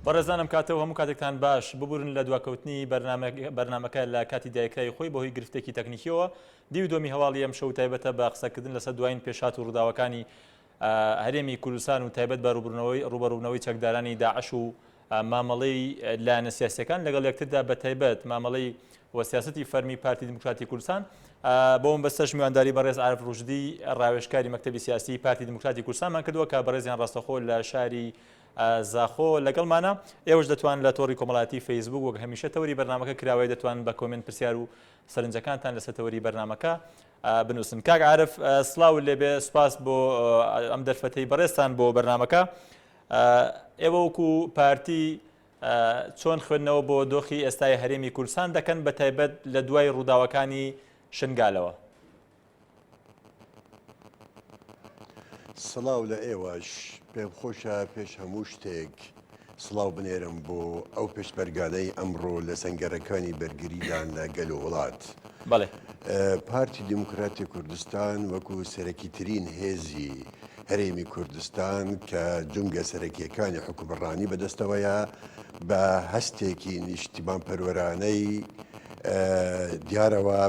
بەڕێزانم کاتەوە هەموو کاتێکتان باش ببورن لە دواکەوتنی بەرنامەکە لە کاتی دایکرای خۆی بەهۆی گرفتێکی تەکنیکیەوە دیو دۆمی هەواڵی ئەم شەو تایبەتە بە قسەکردن لەسەر دوایین پێشات و ڕووداوەکانی هەرێمی کوردستان و تایبەت بە ڕوبەڕوونەوەی چەکدارانی داعش و مامەڵەی لایەنە سیاسیەکان لەگەڵ یەکتردا بە تایبەت مامەڵەی وەسیاسەتی فەرمی پارتی دموکراتی کوردستان بۆم بەستەش میوانداری بەڕێز عارف ڕوشدی ڕاوێژکاری مەکتەبی سیاسی پارتی دموکراتی کوردستانمان کردووە کە بەڕێزیان ڕاستەخۆ لە شاری زاخۆ لەگەڵمانە ئێوەش دەتوان لە تۆڕی کۆمەڵاتی فەیسبوک وەک هەمیشە تەوری بەرنامەکە کراوەی دەتوان بە کۆمنت پرسیار و سەرنجەکانتان لەسەر تەوری بەرنامەکە بنووسن. کاک عارف سڵاو لێبێ، سوپاس بۆ ئەم دەرفەتەی بەڕێزتان بۆ بەرنامەکە. ئێوە وەکو پارتی چۆن خوێندنەوە بۆ دۆخی ئێستای هەرێمی کوردستان دەکەن بە تایبەت لە دوای ڕووداوەکانی شنگالەوە؟ سڵاو لە ئێوەش پێم خۆشە پێش هەموو شتێک سڵاو بنێرم بۆ ئەو پێشبەرگانەی ئەمڕۆ لە سەنگەرەکانی بەرگریدان لە گەل و وڵات. بەڵێ پارتی دموکراتی کوردستان وەکو سەرەکیترین هێزی هەرێمی کوردستان کە جونگە سەرەکیەکانی حکومڕانی بەدەستەوەیە بە هەستێکی نیشتیمان پەروەرانەی دیارەوە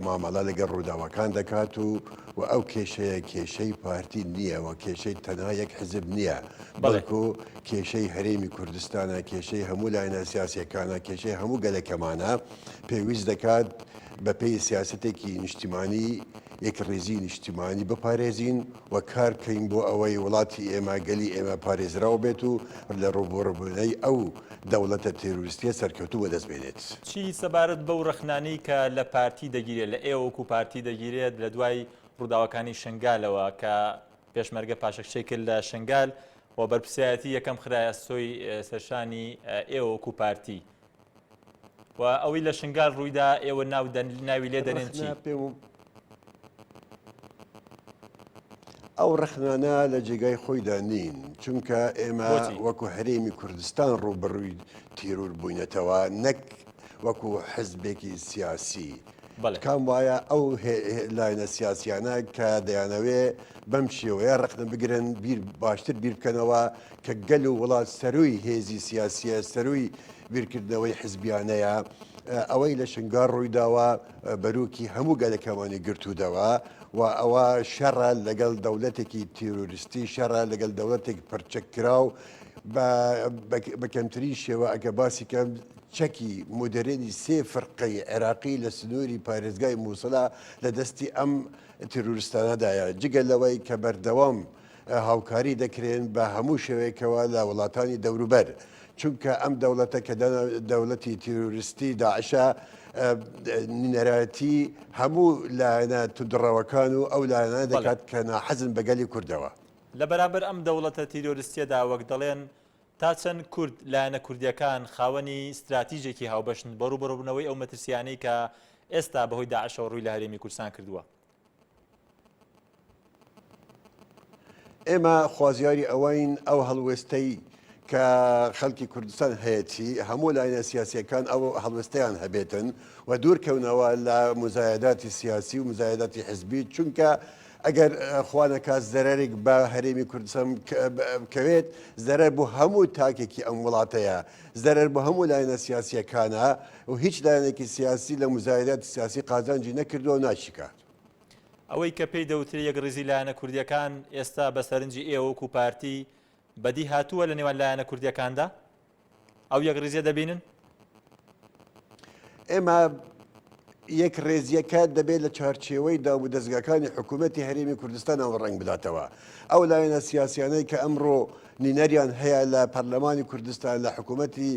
مامەڵە لەگەڵ ڕووداوەکان دەکات و ئەو کێشەیە کێشەی پارتی نییە و کێشەی تەنها یەک حزب نییە، بەڵکو کێشەی هەرێمی کوردستانە، کێشەی هەموو لایەنە سیاسیەکانە، کێشەی هەموو گەلەکەمانە پێویست دەکات بە پێی سیاسەتێکی نیشتیمانی یەک ڕێزی نیشتیمانی بپارێزین و کارکەین بۆ ئەوەی وڵاتی ئێمە گەلی ئێمە پارێزراو بێت و لە ڕووبۆڕبوونەی ئەو دەوڵەتە تێروریستیە سەرکەوتوو بەدەستبێنێت. چی سەبارەت بەو ڕەخنانەی کە لە پارتی دەگیرێت، لە ئێوە وەکو پارتی دەگیرێت لە دوای ڕووداوەکانی شنگالەوە کە پێشمەرگە پاشەکشەی کرد لە شنگال و بەرپرسایەتی یەکەم خرایە سۆی سەرشانی ئێوە وەکو پارتی و ئەوەی لە شنگال ڕوویدا ئێوە ناوی لێ دەنێن چی؟ ئەو ڕەخنانە لە جێگای خۆیدا نین، چونکە ئێمە وەکو هەرێمی کوردستان ڕووبەڕووی تیرور بووینەتەوە، نەک وەکو حزبێکی سیاسی. کام وایە ئەو لاینە سیاسیانە کە دەیانەوێ بەم شێوەیە ڕەخنە بگرن باشتر بیر بکەنەوە کە گەل و وڵات سەروی هێزی سیاسیە، سەروی بیرکردنەوەی حزبیانەیە، ئەوەی لە شنگار ڕوویداوە بەروکی هەموو گەلەکەمانی گرتوودەوە و ئەوە شەڕە لەگەڵ دەوڵەتێکی تیرۆریستی، شەڕە لەگەڵ دەوڵەتێک پەرچەکراو بە کەمترین شێوە ئەگە باسی کەم چەکی مدەرێنی سێ فەرقەی عێراقی لە سنووری پارێزگای مووسڵە لە دەستی ئەم تیرۆریستانەدایە، جگەل لەوەی کە بەردەوام هاوکاری دەکرێن بە هەموو شێوەیەکەوە لە وڵاتانی دەوروبەر، چونکە ئەم دەوڵەتە کە دەوڵەتی تیرۆریستی داعشە نینەرەتی هەموو لایەنە تودڕەوەکان و ئەو لایەنە دەکات کە ناحەزن بە گەلی کوردەوە. لە بەرامبەر ئەم دەوڵەتە تیرۆریستیەدا وەک دەڵێن تا چەند کورد لایەنە کوردیەکان خاوەنی استراتیژێکی هاوبەشن بەڕووبەڕوونەوەی ئەو مەترسیانەی کە ئێستا بەهۆی داعشەوە ڕووی لە هەرێمی کوردستان کردووە؟ ئێمە خوازیاری ئەوەین ئەو هەڵوێستەی کە خەڵکی کوردستان هەیەی هەموو لاینە سیاسیەکان ئەو هەڵوێستەیان هەبێتن و دوورکەونەوە لە مزایداتی سیاسی و مزایداتی حزبی، چونکە ئەگەر خوانەکە زەرێک بە هەرێمی کوردستان بکەوێت زەرەر بۆ هەموو تاکێکی ئەم وڵاتەیە، زەرەر بۆ هەموو لایەنە سیاسیەکانە و هیچ لایەنێکی سیاسی لە مزایداتی سیاسی قازانجی نەکردو و ناشیکات. ئەوەی کە پێی دەوتری یەک ڕێزی لایەنە کوردیەکان ئێستا بە سەرنجی ئێوە وەکو پارتی بەدی هاتووە لە نێوان لایەنە کوردیەکاندا؟ ئەو یەک ڕێزیە دەبینن؟ ئێمە یەک ڕێزیەکە دەبێت لە چارچێوەی دام و دەستگاکانی حکوومەتی هەرێمی کوردستانەوە ڕنگ بداتەوە. ئەو لایەنە سیاسیانەی کە ئەمڕۆ نینەریان هەیە لە پەرلەمانی کوردستان لە حکوومەتی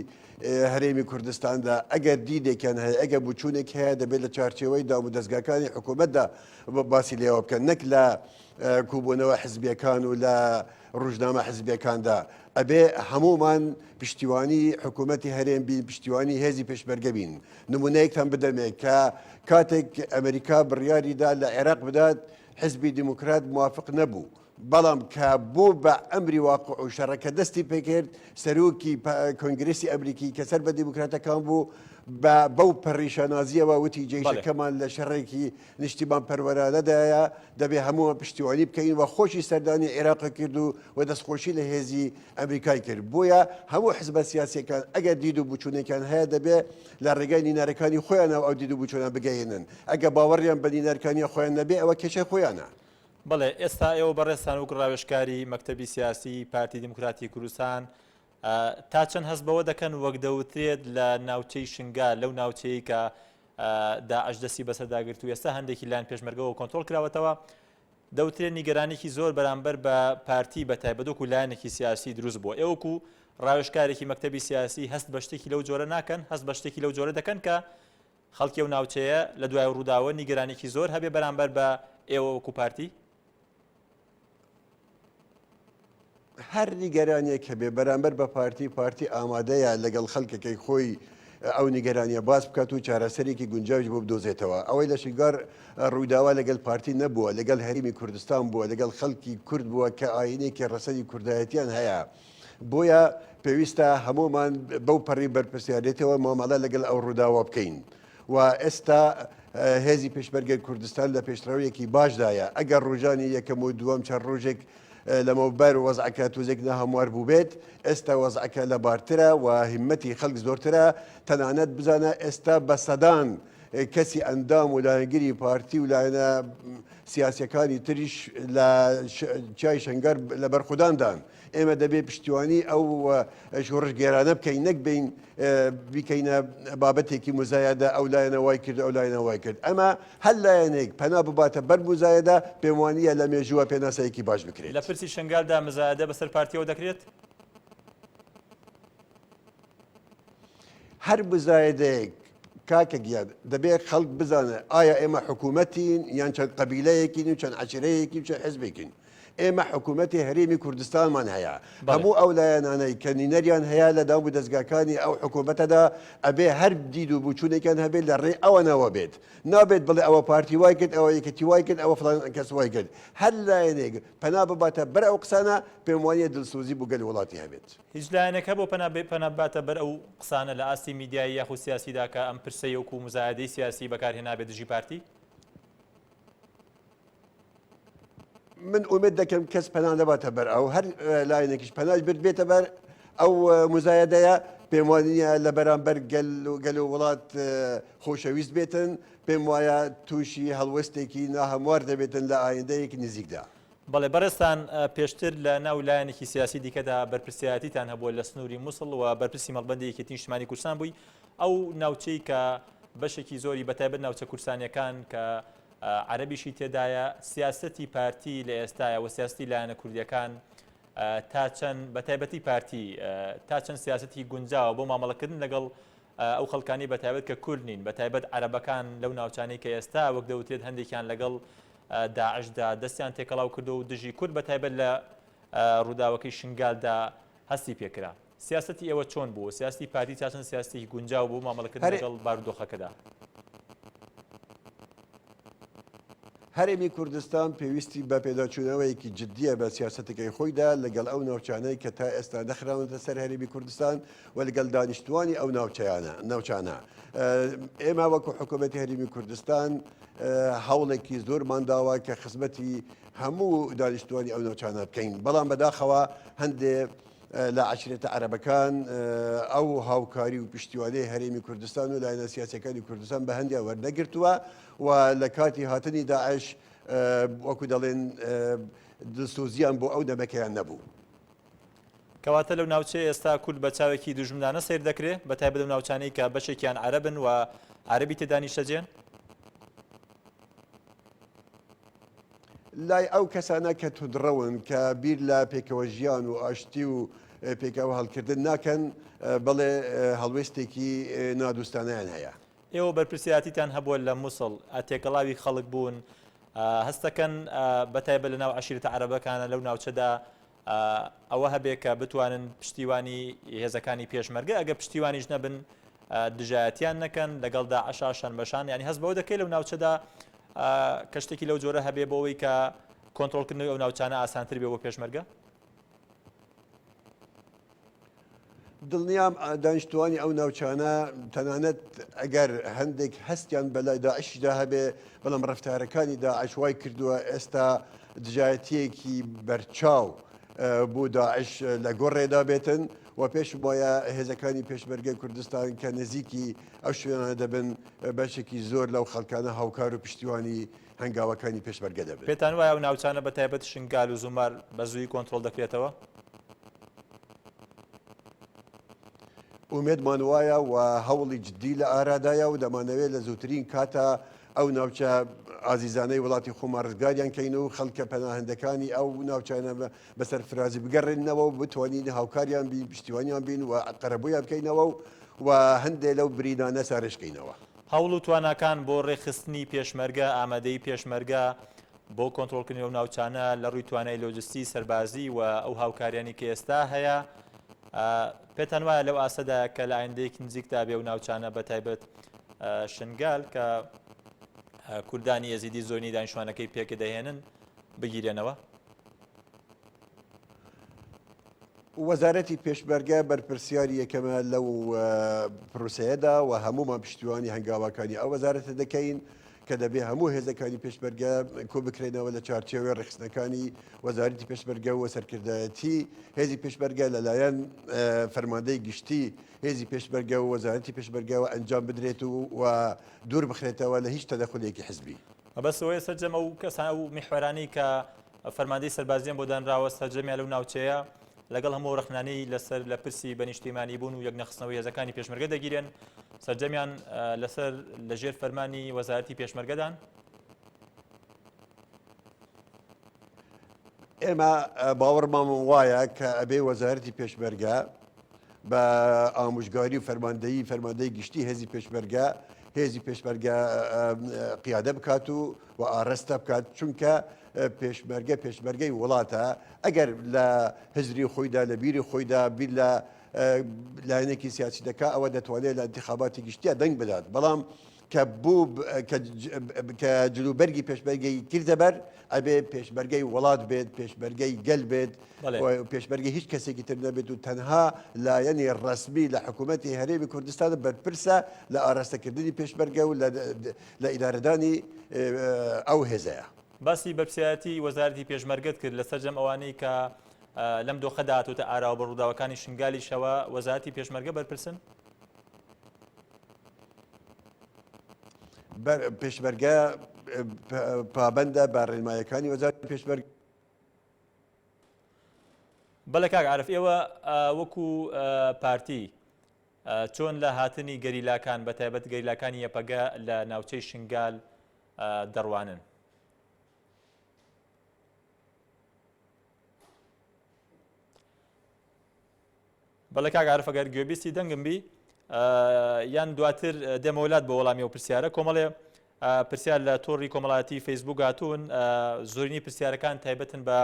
هەرێمی کوردستاندا ئەگەر دیدێکیان هەیە، ئەگەر بچوونێک هەیە دەبێت لە چارچێوەی دام و دەستگاکانی حکوومەتدا باسی لێوە بکەن، نەک لە کوبوونەوە حزبیەکان و لە ڕۆژنامە حزبیەکاندا. ئەبێ هەمومان پشتیوانی حکوومەتی هەرێم بین، پشتیوانی هێزی پێشمەرگە بین. نمونەیەکتان بدەمێ کە کاتێک ئەمریکا بڕیاریدا لە عێراق بدات حزبی دیموکرات موافق نەبوو، بەڵام کە بۆ بە ئەمری واقع و شەڕەکە دەستی پێکرد سەرۆکی کۆنگرسی ئەمریکی کە سەر بە دیموکراتەکان بوو بەو پەڕیشەنازیەوە وتی جێیشەکەمان لە شەڕێکی نیشتیمان پەروەرانەدایە دەبێ هەمووە پشتیوانی بکەین و خۆشی سەردانی عێراق کرد و دەستخۆشی لە هێزی ئەمریکای کرد بۆیە هەموو حزبە سیاسیەکان ئەگەر دید و بچوونێکیان هەیە دەبێ لە ڕێگای نینارەکانی خۆیانەوە ئەو دید و بچوونە بگەێنن ئەگە باوەڕیان بە نینارەکانی خۆیان نەبێ ئەوە کێشە خۆیانە. بەڵێ ئێستا ئێوە بەڕێستان و ڕاوێژکاری مەکتەبی سیاسی پارتی دیموکراتی کوردستان تا چەند هەست بەوە دەکەن وەک دەوترێت لە ناوچەی شنگال لەو ناوچەیە کە داعش دەستی بەسەرداگرت و ئێستا هەندێکی لایەن پێشمەرگەوە کۆنتڕۆل کراوەتەوە دەوترێت نیگەرانێکی زۆر بەرامبەر بە پارتی بەتایبەت و لایەنێکی سیاسی دروست بووە ئێوەکو ڕاوێژکارێکی مەکتەبی سیاسی هەست بە شتێکی لەو جۆرە ناکەن هەست بە شتێکی لەو جۆرە دەکەن کە خەڵکی و ناوچەیە لە دوای ڕووداوە نیگەرانێکی زۆر هەبێ بەرامبەر بە ئێوە وەکو پارتی هەر نیگەرانێک کە بێ بەرامبەر بە پارتی ئامادەیە لەگەڵ خەڵکەکەی خۆی ئەو نیگەرانیە باس بکات و چارەسەرێکی گونجاوش بۆ بدۆزێتەوە ئەوەی لە شنگار ڕوویداوا لەگەڵ پارتی نەبووە لەگەڵ هەرمی کوردستان بووە لەگەڵ خەڵکی کورد بووە کە ئاینێکی ڕەسەری کوردایەتیان هەیە بۆیە پێویستە هەمومان بەو پەڕی بەرپرسیارێتەوە مامەڵە لەگەڵ ئەو ڕووداوە بکەین و ئێستا هێزی پێشمەرگەی کوردستان لە پێشڕەوەیەکی باشدایە ئەگەر ڕۆژانی یەکەم و دووەم چەند ڕۆژێک لەمەوبەر وەزعەکە توزێک نەهەموار بوو بێت ئێستا وەزعەکە لە بارترە و هیمەتی خەڵک زۆرترە تەنانەت بزانە ئێستا بە سەدان کەسی ئەندام و لایەنگیری پارتی و لایەنە سیاسیەکانی تریش لە چای شەنگەر لە بەرخوداندان ئێمە دەبێت پشتیوانی ئەو شۆڕش گێرانە بکەین نەک بین بیکەینە بابەتێکی مزایەدە ئەو لایەنە وای کرد ئەو لایەنە وای کرد ئەمە هەر لایەنێک پەنا بباتە بەر مزایەدە پێم وانییە لە مێژووە پێناسایەکی باش بکرێت لە پرسی شنگالدا مزایەدە بەسەر پارتیەوە دەکرێت هەر مزایەدەیەک کاکە گیان دەبێت خەڵک بزانە ئایا ئێمە حکوومەتین یان چەند قەبیلەیەکین و چەند عەشیرەیەکی و چەند حیزبێکین ئێمە حکوومەتی هەرێمی کوردستانمان هەیە هەموو ئەو لایەنانەی کە نینەریان هەیە لە داو دەستگاکانی ئەو حکوومەتەدا ئەبێ هەر دید و بچوونێکیان هەبێت لە ڕێ ئەوەنەوە بێت نابێت بڵێ ئەوە پارتی وای کرد ئەوە یەکەتی وای کرد ئەوە فڵان کەس وای کرد هەر لایەنێک پەنا بباتە بەر ئەو قسانە پێم وانیە دڵسۆزی بۆ گەل وڵاتی هەبێت هیچ لایەنێکە بۆ پەنا باتە بەر ئەو قسانە لە ئاستی میدیایی یاخود سیاسیدا کە ئەم پرسەی وەکو مزایەدەی سیاسی بەکارهێنابێت دژی پارتی من ئومێد دەکەم کەس پەنا نەباتە بەر ئەو هەر لایەنێکیش پەناش بێتە بەر ئەو مزایەدەیە پێم وانیە لە بەرامبەر گەل و وڵات خۆشەویست بێتن پێم وایە تووشی هەڵوەستێکی ناهەموار دەبێتن لە ئایندەیەکی نزیکدا. بەڵێ بەڕێستان پێشتر لە ناو لایەنێکی سیاسی دیکەدا بەرپرسیارەتیتان هەبووە لە سنووری مووسڵ و بەرپرسی مەڵبەندی یەکێتی نیشتیمانی کوردستان بووی ئەو ناوچەی کە بەشێکی زۆری بەتایبەت ناوچە کوردستانیەکان کە عەرەبیشی تێدایە سیاسەتی پارتی لە ئێستایە و سیاستی لایەنە کوردیەکان تا چەند بەتایبەتی پارتی تا چەند سیاسەتی گونجاوە بۆ مامەڵەکردن لەگەڵ ئەو خەڵکانی بەتایبەت کە کورد نین بەتایبەت عەرەبەکان لەو ناوچانەی کە ئێستا وەک دەوترێت هەندێکیان لەگەڵ داعشدا دەستیان تێکەڵاو کردو و دژی کورد بەتایبەت لە ڕووداوەکەی شنگالدا هەستی پێکرا سیاسەتی ئێوە چۆن بوو سیاستی پارتی تا چەند سیاستی گونجاو بوو مامەڵەکردن لەگەڵ بارودۆخەکەدا هەرێمی کوردستان پێویستی بە پێداچوونەوەیەکی جددیە بە سیاسەتەکەی خۆیدا لەگەڵ ئەو ناوچانەی کە تا ئێستا نەخراونەتە سەر هەرێمی کوردستان و لەگەڵ دانیشتوانی ئەو ناوچانە ئێمە وەکو حکوومەتی هەرێمی کوردستان هەوڵێکی زۆرمان داوە کە خزمەتی هەموو دانیشتوانی ئەو ناوچانە بکەین بەڵام بەداخەوە هەندێک لە عەشیرەتە عەرەبەکان ئەو هاوکاری و پشتیوانەی هەرێمی کوردستان و لایەنە سیاسیەکانی کوردستان بە هەندیان وەرنەگرتووە و لە کاتی هاتنی داعش وەکو دەڵێن دڵسۆزیان بۆ ئەو دەمەکەیان نەبوو. کەواتە لەو ناوچەیە ئێستا کورد بە چاوێکی دوژمنانە سیر دەکرێت بەتایبەت لەو ناوچانەی کە بەشێکیان عەرەبن و عەرەبی تێدا نیشتەجێن لای ئەو کەسانە کە تودڕەون کە بیر لە پێکەوە ژیان و ئاشتی و پێکەوە هەڵکردن ناکەن بەڵێ هەڵوێستێکی نادوستانیان هەیە. ئێوە بەرپرسیارەتیتان هەبووە لە مووسڵ تێکەڵاوی خەڵک بوون هەستەکەن بەتایبەت لە ناو عەشیرەتە عەرەبەکانە لەو ناوچەدا ئەوە هەبێ کە بتوانن پشتیوانی هێزەکانی پێشمەرگە ئەگە پشتیوانیش نەبن دژایەتیان نەکەن لەگەڵ داعشا شەنبەشان ینی هەست بەوە دەکەی لەو ناوچەدا کە شتێکی لەو جۆرە هەبێ بۆەوەی کە کۆنتڕۆڵکردنەوەی ئەو ناوچانە ئاسانتر بێ بۆ پێشمەرگە؟ دڵنیام دانیشتوانی ئەو ناوچانە تەنانەت ئەگەر هەندێک هەستیان بەلای داعشدا هەبێ بەڵام ڕەفتارەکانی داعش وای کردووە ئێستا دژایەتیەکی بەرچاو بۆ داعش لە گۆڕێدا بێتن و پێش وایە هێزەکانی پێشمەرگەی کوردستان کە نزیکی ئەو شوێنانە دەبن بەشێکی زۆر لەو خەڵکانە هاوکار و پشتیوانی هەنگاوەکانی پێشمەرگە دەبێت. پێتان وایە ئەو ناوچانە بە تایبەت شنگال و زومار بە زووی کۆنتڕۆڵ دەکرێتەوە؟ ئومێدمان وایە و هەوڵی جددی لە ئارادایە و دەمانەوێت لە زووترین کاتە ئەو ناوچە ئازیزانەی وڵاتی خۆمان ڕزگاریان کەین و خەڵکە پەناهەندەکانی ئەو ناوچانە بەسەر فرازی بگەڕێنەوە و بتوانین هاوکاریان بین پشتیوانیان بین و قەرەبوویان بکەینەوە و هەندێک لەو بریدانە سارشکەینەوە. هەوڵ و تواناکان بۆ ڕێخستنی پێشمەرگە ئامادەی پێشمەرگە بۆ کۆنتڕۆڵکردنی ئەو ناوچانە لە ڕووی توانای لۆجستی سەربازی و ئەو هاوکاریانی کە ئێستا هەیە پێتان وایە لەو ئاسەدا کە لە ئایندەیەکی نزیکدا بێ و ناوچانە بە تایبەت شنگال کە کوردانی یەزیدی زۆرینی دانیشتوانەکەی پێکە دەهێنن بگیرێنەوە؟ وەزارەتی پێشمەرگە بەرپرسیاری یەکەمە لەو پرۆسەیەدا و هەمومان پشتیوانی هەنگاوەکانی ئەو وەزارەتە دەکەین کە دەبێ هەموو هێزەکانی پێشمەرگە کۆ بکرێنەوە لە چارچێوەی ڕێخستنەکانی وەزارەتی پێشمەرگە و سەرکردایەتی هێزی پێشمەرگە لەلایەن فەرماندەی گشتی هێزی پێشمەرگە و وەزارەتی پێشمەرگەوە ئەنجام بدرێت و دوور بخرێتەوە لە هیچ تەدەخولێکی حزبی. بەسەوەی سەرجەم ئەو کەسان و میحوەرانی کە فەرماندەی سەربازیان بۆ دانراوە سەرجەمیان لەو ناوچەیە لەگەڵ هەموو ڕخنانەی لەسەر لە پرسی بەنیشتیمانی بوون و یەکنەخستنەوەی هێزەکانی پێشمەرگە دەگیرێن سەرجەمیان لەسەر لەژێر فەرمانی وەزارەتی پێشمەرگەدان؟ ئێمە باوەڕمان وایە کە ئەبێ وەزارەتی پێشمەرگە بە ئامۆژگاری و فەرماندەی گشتی هێزی پێشمەرگە هێزی پێشمەرگە قیادە بکات و ئاڕستە بکات چونکە پێشمەرگەی وڵاتە ئەگەر لە هزری خۆیدا لە بیری خۆیدا بیر لە لایەنێکی سیاسی دەکا ئەوە دەتوانێت لە انتخاباتی گشتیە دەنگ بدات بەڵام کە جلوبەرگی پێشمەرگەی کردە بەر ئەبێ پێشمەرگەی وڵات بێت پێشمەرگەی گەل بێت پێشمەرگەی هیچ کەسێکی تر نەبێت و تەنها لایەنی ڕسمی لە حکوومەتی هەرێمی کوردستان بەرپرسە لە ئاراستەکردنی پێشمەرگە و لە ئیدارەدانی ئەو هێزەیە. باسی بەرپرسایەتی وەزارەتی پێشمەرگەت کرد لە سەرجەم ئەوانەی کە لەم دۆخە داهاتوتە ئاراوە بە ڕووداوەکانی شنگالی شەوە وەزارەتی پێشمەرگە بەرپرسن؟ پێشمەرگە پابەندە بە ڕێنمایەکانی وەزارەتی پێشمەرگە. بەڵێ کاک عارف ئێوە وەکو پارتی چۆن لە هاتنی گەریلاکان بە تایبەت گەریلاکانی یەپەگە لە ناوچەی شنگال دەڕوانن؟ بەڵێ کاک عارف ئەگەر گوێبیستی دەنگم بی یان دواتر دێمەوەلات بە وەڵامی ئەو پرسیارە کۆمەڵێ پرسیار لە تۆڕی کۆمەڵایەتی فەیسبوک هاتوون زۆرینی پرسیارەکان تایبەتن بە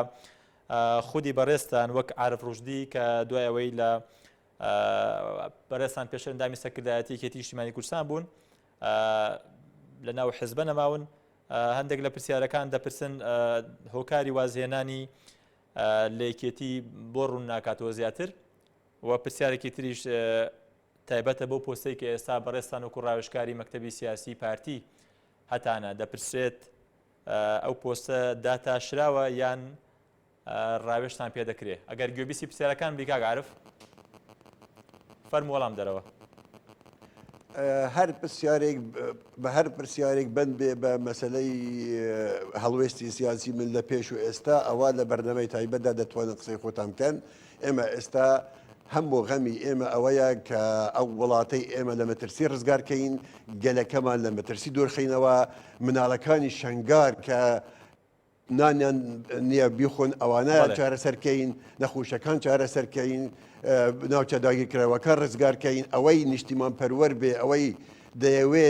خودی بەڕێستان وەک عارف ڕوشدی کە دوای ئەوەی لە بەڕێستان پێشە ئەندامی سەرکردایەتی یەکێتی نیشتیمانی کوردستان بوون لە ناو حیزبە نەماون هەندێک لە پرسیارەکان دەپرسن هۆکاری وازهێنانی لە یەکێتی بۆ ڕوون ناکاتەوە زیاتر و پرسیارێکی تریش تایبەتە بۆ پۆستەی کە ئێستا بەڕێستان وەکو ڕاوێژکاری مەکتەبی سیاسی پارتی هەتانە دەپرسێت ئەو پۆستە داتاشراوە یان ڕاوێژتان پێ دەکرێت ئەگەر گوێبیستی پرسیارەکان بی کاک عارف فەرموو وەڵام دەرەوە. هەر پرسیارێک بند بێ بە مەسەلەی هەڵوێستی سیاسی من لە پێش و ئێستا ئەوە لە بەرنامەی تایبەتدا دەتوانن قسەی خۆتان بکەن. ئێمە ئێستا هەموو غەمی ئێمە ئەوەیە کە ئەو وڵاتەی ئێمە لە مەترسی ڕزگارکەین گەلەکەمان لە مەترسی دۆرخینەوە مناڵەکانی شنگار کە نانیان نییە بیخۆن ئەوانە چارەسەرکەین نەخۆشەکان چارەسەرکەین ناوچە داگیرکراوەکان ڕزگارکەین ئەوەی نیشتیمان پەروەەر بێ ئەوەی دەیەوێ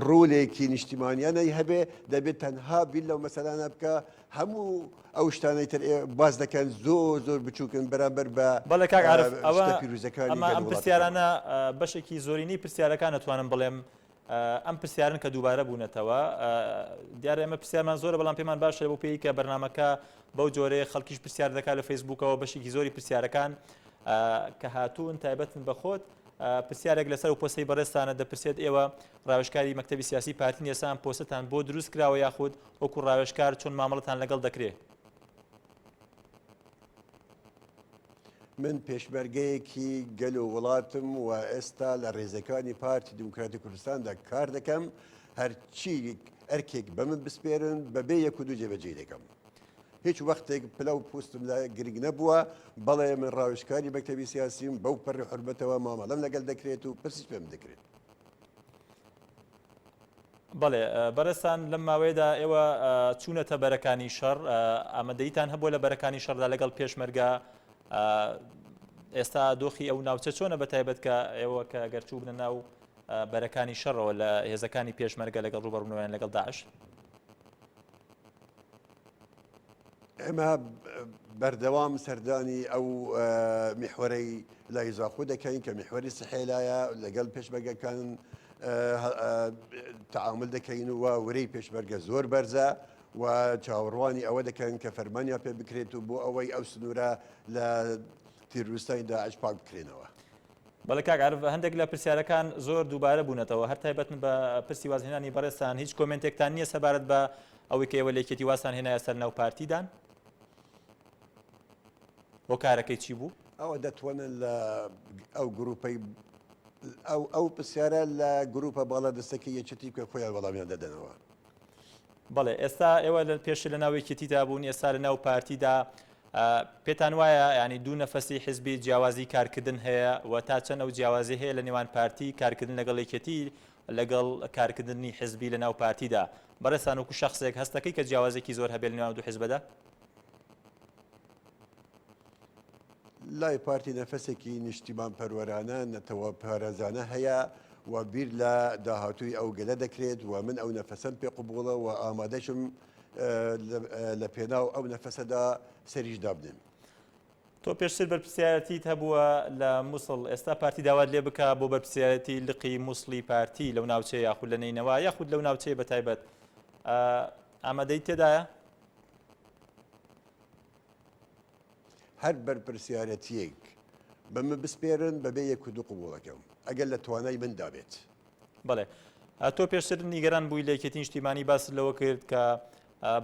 ڕۆلێکی نیشتیمانیانەی هەبێ دەبێت تەنها بیل لەو مەسەلانە بکە هەموو ئەو شتانەی تر باز دەکەن زۆر بچووکن بەرامبەر بە بەڵێ کاک عارف پیرۆزەکانی ئەم پرسیارانە بەشێکی زۆرینی پرسیارەکان دەتوانم بڵێم ئەم پرسیارن کە دووبارە بوونەتەوە دیارە ئێمە پرسیارمان زۆرە بەڵام پێمان باشە بۆ پێی کە بەرنامەکە بەو جۆرەیە خەڵکیش پرسیار دەکات لە فەیسبووکەوە بەشێکی زۆری پرسیارەکان کە هاتوون تایبەتن بەخۆت پرسیارێک لەسەر و پۆستەی بەڕێستانە دەپرسێت ئێوە ڕاوێژکاری مەکتەبی سیاسی پارتین ئێسان پۆستتان بۆ دروست کراوە یاخود وەکو ڕاوێژکار چۆن مامەڵەتان لەگەڵ دەکرێت؟ من پێشمەرگەیەکی گەل و وڵاتم و ئێستا لە ڕێزەکانی پارتی دموکراتی کوردستاندا کار دەکەم هەرچی ئەرکێک بە من بسپێرن بەبێ یەک و دوو جێبەجێ دەکەم. هیچ وەختێک پلە و پوستم لە گرنگ نەبووە بەڵێ من ڕاوێژکاری مەکتەبی سیاسیم بەو پەڕی حورمەتەوە مامەڵەم لەگەڵ دەکرێت و پرسیش پێم دەکرێت. بەڵێ بەرەستان لەم ماوەیەدا ئێوە چوونەتە بەرەکانی شەڕ ئامادەیتان هەبووە لە بەرەکانی شەڕدا لەگەڵ پێشمەرگە ئێستا دۆخی ئەو ناوچە چۆنە بەتایبەت کە ئێوە کە گەرچوو بنە ناو بەرەکانی شەڕەوە لە هێزەکانی پێشمەرگە لەگەڵ ڕوبەڕوونەوەیان لەگەڵ داعش؟ ئێمە بەردەوام سەردانی ئەو میحوەرەی لای زاخۆ دەکەین کە میحوەری سەحێلایە لەگەڵ پێشمەرگەکان تعامل دەکەین و وەرەی پێشمەرگە زۆر بەرزە و چاوەڕوانی ئەوە دەکەن کە فەرمانیا پێ بکرێت و بۆ ئەوەی ئەو سنوورە لە تیرروستانی داعش پاک بکرێنەوە. بەڵێ کاکعرف هەندێک لە پرسیارەکان زۆر دووبارە بوونەتەوە هەر تایبەتن بە پرسی وازهێنانی بەڕێستان هیچ کۆمنتێکتان نییە سەبارەت بە ئەوەی کە ئێوە لێکێتی واسان هێنایە سەر ناو پارتیدان بۆ کارەکەی چی بوو؟ ئەوە دەتوانن لە ئەو گروپەی ئەو پرسیارە لە گروپە باڵا دەستەکە یەکێتی کە خۆیان وەڵامیان دەدەنەوە. بەڵێ ئێستا ئێوە لە پێش لە ناو یەکێتیدا بوون ئێستا لە ناو پارتیدا پێتان وایە ینی دوو نەفەسی حزبی جیاوازی کارکردن هەیە و تا چەند ئەو جیاوازی هەیە لە نێوان پارتی کارکردن لەگەڵ یەکێتی لەگەڵ کارکردنی حزبی لە ناو پارتیدا بەڕێستان وەکو شەخصێک هەستەکەی کە جیاوازێکی زۆر هەبێت لە نێوان دوو حزبەدا؟ لای پارتی نەفەسێکی نیشتیمان پەروەرانە نەتەوە پارێزانە هەیە و بیر لە داهاتووی ئەو گەلە دەکرێت و من ئەو نەفەسەم پێ قوبوڵە و ئامادەشم لە پێناو ئەو نەفەسەدا سەریش دابنێم. تۆ پێشتر بەرپرسیارەتیت هەبووە لە مووسڵ ئێستا پارتی داوات لێ بکە بۆ بەرپرسیارەتی لقی مووسڵی پارتی لەو ناوچەیە یاخود لە نینەوە یاخود لەو ناوچەیە بەتایبەت ئامادەی تێدایە؟ هەر بەرپرسیارەتیەک بە من بسپێرن بەبێ یەک و دوو قوبوڵەکەم ئەگەر لە توانای من دابێت. بەڵێ تۆ پێشتر نیگەران بووی لە یەکێتی نیشتیمانی باس لەوە کرد کە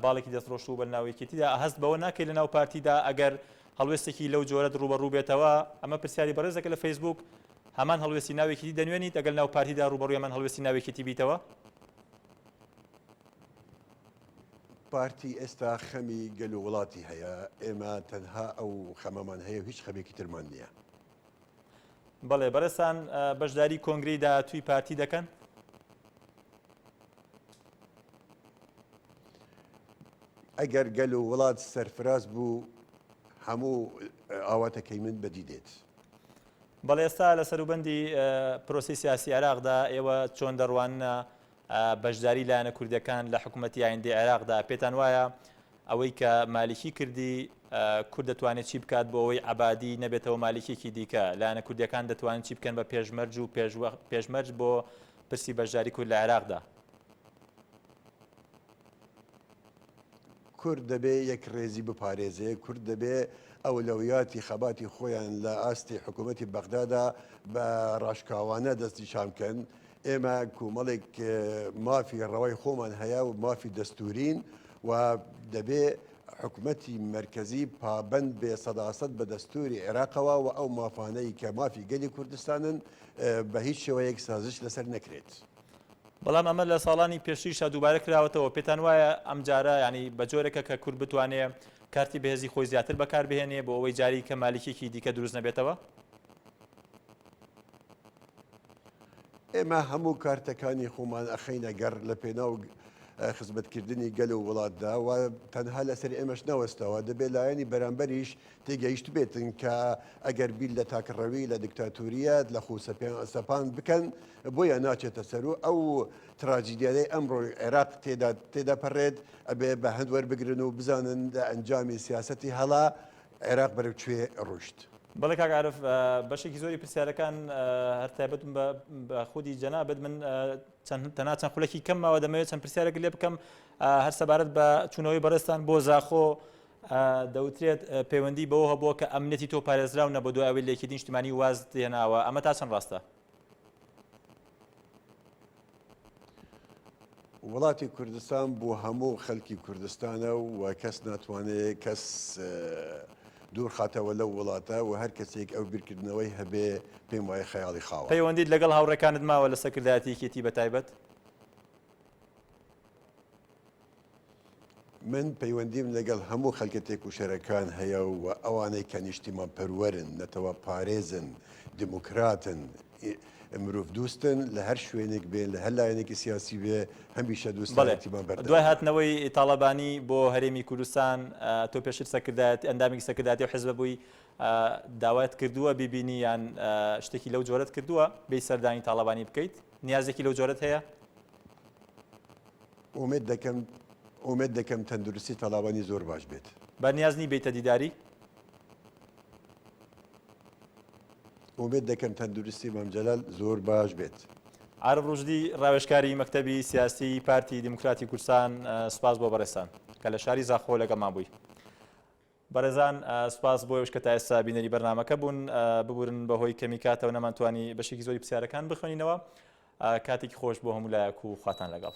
باڵێکی دەستڕۆشت و بە ناو یەکێتیدا هەست بەوە ناکەی لە ناو پارتیدا ئەگەر هەڵوێستێکی لەو جۆرە ڕوبەڕوو بێتەوە ئەمە پرسیاری بەڕێزەکە لە فەیسبوک هەمان هەڵوێستی ناوێکی دەنوێنیت ئەگەر ناو پارتیدا ڕوبەڕووی هەمان هەڵوێستی ناوێکێتی بیتەوە؟ پارتی ئێستا خەمی گەل و وڵاتی هەیە ئێمە تەنها ئەو خەمەمان هەیە و هیچ خەمێکی ترمان نییە. بەڵێ بەرەسان بەشداری کۆنگرەی داهاتووی پارتی دەکەن؟ ئەگەر گەل و وڵات سەرفراز بوو هەموو ئاواتەکەی من بەدی دێت. بەڵێ ئێستا لە سەروبەندی پرۆسی سیاسی عێراقدا ئێوە چۆن دەڕوانە بەشداری لایەنە کوردەکان لە حکوومەتی ئایندی عێراقدا پێتان وایە ئەوەی کە مالیکی کردی کورد دەتوانێت چی بکات بۆ ئەوەی عەبادی نەبێتەوە مالیکێکی دیکە لایەنە کوردەکان دەتوانن چی بکەن بە پێشمەرج و پێشمەرج بۆ پرسی بەشداری کورد لە عێراقدا؟ کورد دەبێ یەک ڕێزی بپارێزێ کورد دەبێ ئەولەویاتی خەباتی خۆیان لە ئاستی حکوومەتی بەغدادا بە ڕاشکاوانە دەستی شامکەن. ئێمە کومەڵێک مافی ڕەوای خۆمان هەیە و مافی دەستورین و دەبێ حکوومەتی مرکزی پابند بێ سەداسەد بە دەستوری عێراقەوە و ئەو مافانەی کە مافی گەلی کوردستانن بە هیچ شێوەیەک سازش لەسەر نەکرێت. بەڵام ئەمە لە ساڵانی پێشتریشا دووبارە کراوەتەوە پێتان وایە ئەم جارە ینی بە جۆرێکە کە کورد بتوانێت کارتی بەهێزی خۆی زیاتر بەکاربهێنێ بۆ ئەوەی جاری کە مالیکێکی دیکە دروست نەبێتەوە؟ ئێمە هەموو کارتەکانی خۆمان ئەخەینە گەڕ لە پێناو خزمەتکردنی گەل و وڵاتدا و تەنها لەسەر ئێمەش نەوەستەوە دەبێت لایەنی بەرامبەریش تێگەیشت بێتن کە ئەگەر بیل لە تاکڕەوی لە دیکتاتوریەت لە خوسەپان بکەن بۆیە ناچێتە سەر و ئەو تراجیدیای ئەمڕۆی عێراق تێدا پەڕێت ئەبێ بە هەند وەربگرن و بزانن لە ئەنجامی سیاسەتی هەڵا عێراق بەرەو کوێ ڕۆشت. بەڵێ کاکعرف بەشێکی زۆری پرسیارەکان هەر تایبەت بە خودی جەنابەت من تەنها چەند خولەکی کەمماوە دەمەوێت چەند پرسیارێک لێ بکەم هەر سەبارەت بە چوونەوەی بەڕێستان بۆ زاخۆ دەوترێت پەیوەندی بەوە هەبووە کە ئەمنێتی تۆ پارێزراونە بۆ دوای ئەوەی لە یەکێتی نیشتیمانی واز دێناوە ئەمە تا چەند ڕاستە؟ وڵاتی کوردستان بۆ هەموو خەڵکی کوردستانە و کەس ناتوانێت کەس دوور خاتەوە لەو وڵاتە و هەر کەسێک ئەو بیرکردنەوەی هەبێ پێم وایە خەیاڵی خاوە. پەیوەندیت لەگەڵ هاوڕێکانت ماوە لە سەکردایەتیەکێتی بەتایبەت؟ من پەیوەندیم لەگەڵ هەموو خەڵکەتێک و شەرەکان هەیە و ئەوانەی کە نیشتیمان پەروەرن نەتەوە پارێزن دیموکراتن مرۆڤ دووستن لە هەر شوێنێک بێن لە هەر لایەنێکی سیاسی بێ هەمیشە دووستانەتیمان بەردەوام. دوای هاتنەوەی تاڵەبانی بۆ هەرێمی کوردستان تۆ پێشتر سەکردایەتی ئەندامێکی سەکردایەتی و حیزب بووی داوایت کردووە بیبینی یان شتێکی لەو جۆرەت کردووە بێی سەردانی تاڵەبانی بکەیت نیازێکی لەو جۆرەت هەیە؟ ئومێد دەکەم تەندروستی تاڵەبانی زۆر باش بێت. بە نیازنی بیتە دیداری؟ ئومێد دەکەم تەندروستی مام جەلال زۆر باش بێت. عارف ڕوژدی ڕاوێژکاری مەکتەبی سیاسی پارتی دیموکراتی کوردستان سوپاس بۆ بەڕێستان کە لە شاری زاخۆ لەگەڵمان بووی. بەڕێزان سوپاس بۆ ئەوش کە تا ئێستا بینەری بەرنامەکە بوون ببورن بەهۆی کەمی کاتەوە نەمانتوانی بەشێکی زۆری پرسیارەکان بخوێنینەوە کاتێکی خۆش بۆ هەموو لایەک و خواتان لەگەڵ.